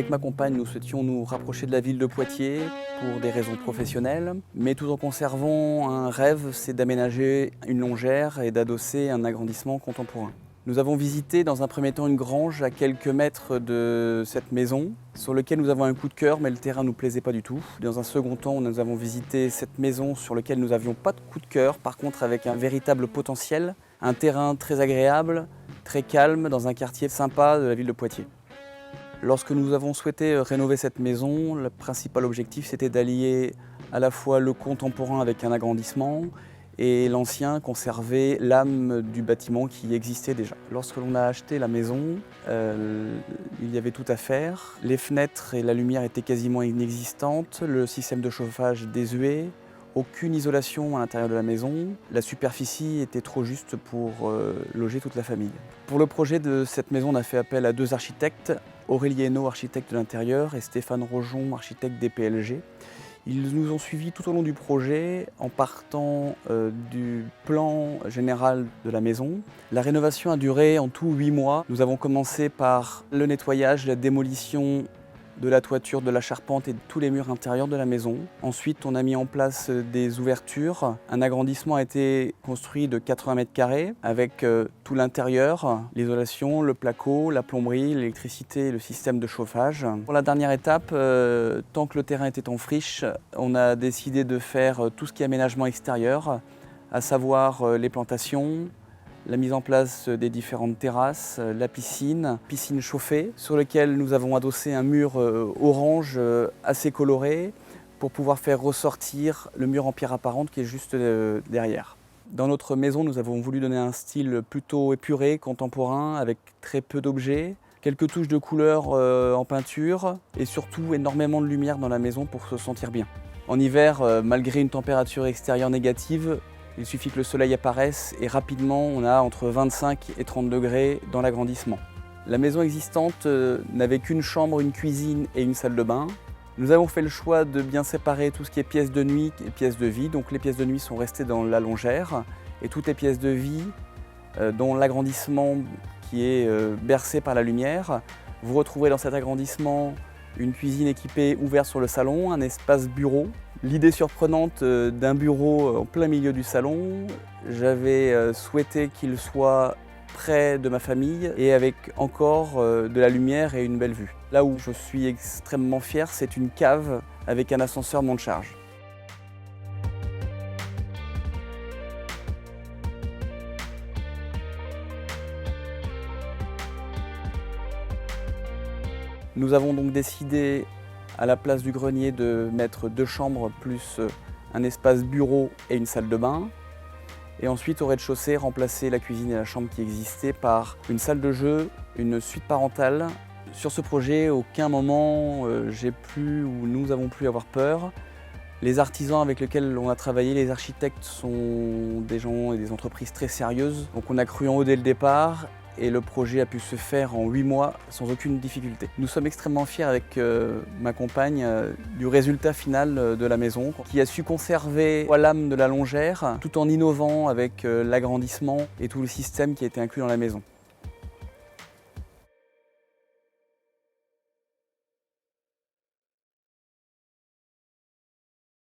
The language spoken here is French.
Avec ma compagne, nous souhaitions nous rapprocher de la ville de Poitiers pour des raisons professionnelles, mais tout en conservant un rêve, c'est d'aménager une longère et d'adosser un agrandissement contemporain. Nous avons visité dans un premier temps une grange à quelques mètres de cette maison, sur laquelle nous avons un coup de cœur, mais le terrain ne nous plaisait pas du tout. Dans un second temps, nous avons visité cette maison sur laquelle nous n'avions pas de coup de cœur, par contre avec un véritable potentiel, un terrain très agréable, très calme, dans un quartier sympa de la ville de Poitiers. Lorsque nous avons souhaité rénover cette maison, le principal objectif c'était d'allier à la fois le contemporain avec un agrandissement et l'ancien conserver l'âme du bâtiment qui existait déjà. Lorsque l'on a acheté la maison, il y avait tout à faire. Les fenêtres et la lumière étaient quasiment inexistantes, le système de chauffage désuet, aucune isolation à l'intérieur de la maison. La superficie était trop juste pour loger toute la famille. Pour le projet de cette maison, on a fait appel à deux architectes, Aurélie Hainaut, architecte de l'intérieur, et Stéphane Rojon, architecte des PLG. Ils nous ont suivis tout au long du projet en partant du plan général de la maison. La rénovation a duré en tout 8 mois. Nous avons commencé par le nettoyage, la démolition de la toiture, de la charpente et de tous les murs intérieurs de la maison. Ensuite, on a mis en place des ouvertures. Un agrandissement a été construit de 80 mètres carrés avec tout l'intérieur, l'isolation, le placo, la plomberie, l'électricité et le système de chauffage. Pour la dernière étape, tant que le terrain était en friche, on a décidé de faire tout ce qui est aménagement extérieur, à savoir les plantations, la mise en place des différentes terrasses, la piscine chauffée, sur laquelle nous avons adossé un mur orange assez coloré pour pouvoir faire ressortir le mur en pierre apparente qui est juste derrière. Dans notre maison, nous avons voulu donner un style plutôt épuré, contemporain, avec très peu d'objets, quelques touches de couleur en peinture et surtout énormément de lumière dans la maison pour se sentir bien. En hiver, malgré une température extérieure négative, il suffit que le soleil apparaisse et rapidement on a entre 25 et 30 degrés dans l'agrandissement. La maison existante n'avait qu'une chambre, une cuisine et une salle de bain. Nous avons fait le choix de bien séparer tout ce qui est pièces de nuit et pièces de vie. Donc les pièces de nuit sont restées dans la longère et toutes les pièces de vie, dont l'agrandissement qui est bercé par la lumière. Vous retrouverez dans cet agrandissement une cuisine équipée ouverte sur le salon, un espace bureau. L'idée surprenante d'un bureau en plein milieu du salon, j'avais souhaité qu'il soit près de ma famille et avec encore de la lumière et une belle vue. Là où je suis extrêmement fier, c'est une cave avec un ascenseur monte-charge. Nous avons donc décidé à la place du grenier de mettre 2 chambres plus un espace bureau et une salle de bain. Et ensuite au rez-de-chaussée, remplacer la cuisine et la chambre qui existaient par une salle de jeu, une suite parentale. Sur ce projet, aucun moment j'ai pu ou nous avons pu avoir peur. Les artisans avec lesquels on a travaillé, les architectes, sont des gens et des entreprises très sérieuses. Donc on a cru en eux dès le départ. Et le projet a pu se faire en 8 mois sans aucune difficulté. Nous sommes extrêmement fiers avec ma compagne du résultat final de la maison, qui a su conserver l'âme de la longère tout en innovant avec l'agrandissement et tout le système qui a été inclus dans la maison.